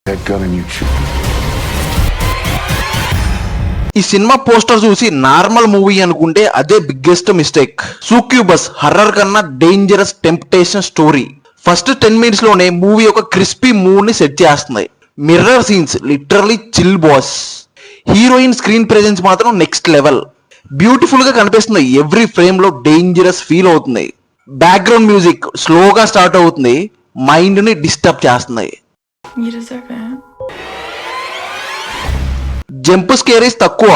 That gun and you shoot. ఈ cinema poster చూసి normal movie అనుకుంటే అదే బిగ్గెస్ట్ మిస్టేక్. సూక్యూబస్ హర్రర్ కన్నా dangerous temptation story. First 10 minutes లోనే మూవీ ఒక క్రిస్పీ మూడ్ ని సెట్ చేస్తుంది. Mirror scenes literally chill boss. Heroine screen presence మాత్రం నెక్స్ట్ లెవెల్. బ్యూటిఫుల్ గా కనిపిస్తుంది. ఎవ్రీ ఫ్రేమ్ లో డేంజరస్ ఫీల్ అవుతుంది. బ్యాక్గ్రౌండ్ మ్యూజిక్ స్లోగా స్టార్ట్ అవుతుంది, మైండ్ ని డిస్టర్బ్ చేస్తుంది. జంప్ స్కేరీస్ తక్కువ,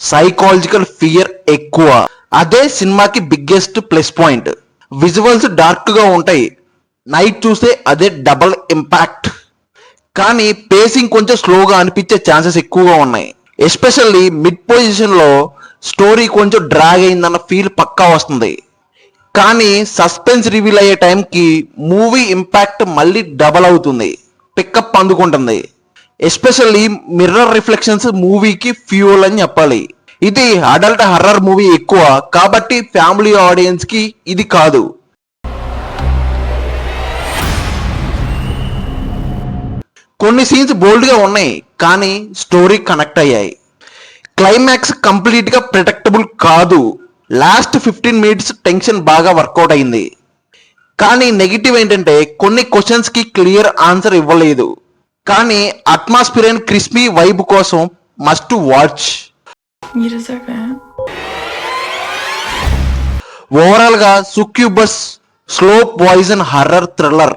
సైకాలజికల్ ఫియర్ ఎక్కువ. అదే సినిమాకి biggest plus point. Visuals dark గా ఉంటాయి, నైట్ చూస్తే అదే డబల్ ఇంపాక్ట్. కానీ పేసింగ్ కొంచెం స్లోగా అనిపించే ఛాన్సెస్ ఎక్కువగా ఉన్నాయి. ఎస్పెషల్లీ మిడ్ పొజిషన్ లో స్టోరీ కొంచెం డ్రాగ్ అయిందన్న ఫీల్ పక్కా వస్తుంది. కానీ సస్పెన్స్ రివీల్ అయ్యే టైంకి మూవీ ఇంపాక్ట్ మళ్ళీ డబల్ అవుతుంది, పికప్ అందుకుంటుంది. ఎస్పెషల్లీ మిర్రర్ రిఫ్లెక్షన్స్ మూవీకి ఫ్యూల్ అని చెప్పాలి. ఇది అడల్ట్ హర్రర్ మూవీ ఎక్కువ కాబట్టి ఫ్యామిలీ ఆడియన్స్ కి ఇది కాదు. కొన్ని సీన్స్ బోల్డ్ గా ఉన్నాయి కానీ స్టోరీ కనెక్ట్ అయ్యాయి. క్లైమాక్స్ కంప్లీట్ గా ప్రిడిక్టబుల్ కాదు. లాస్ట్ 15 minutes టెన్షన్ బాగా వర్కౌట్ అయింది. కానీ నెగిటివ్ ఏంటంటే కొన్ని క్వశ్చన్స్ కి క్లియర్ ఆన్సర్ ఇవ్వలేదు. కానీ అట్మాస్ఫియర్ అండ్ క్రిస్పీ వైబ్ కోసం మస్ట్ వాచ్. ఓవరాల్ గా succubus slow poison horror thriller.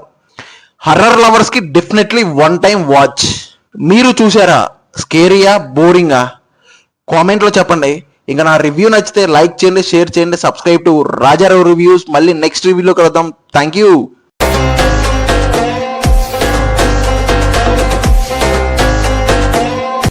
Horror lovers కి డెఫినెట్లీ వన్ టైం వాచ్. మీరు చూసారా? స్కేరియా, బోరింగా? కామెంట్ లో చెప్పండి. ఇంకా నా రివ్యూ నచ్చితే లైక్ చేయండి, షేర్ చేయండి, సబ్స్క్రైబ్ టు రాజారావు రివ్యూస్. మళ్ళీ నెక్స్ట్ రివ్యూలో కలుద్దాం. Thank you.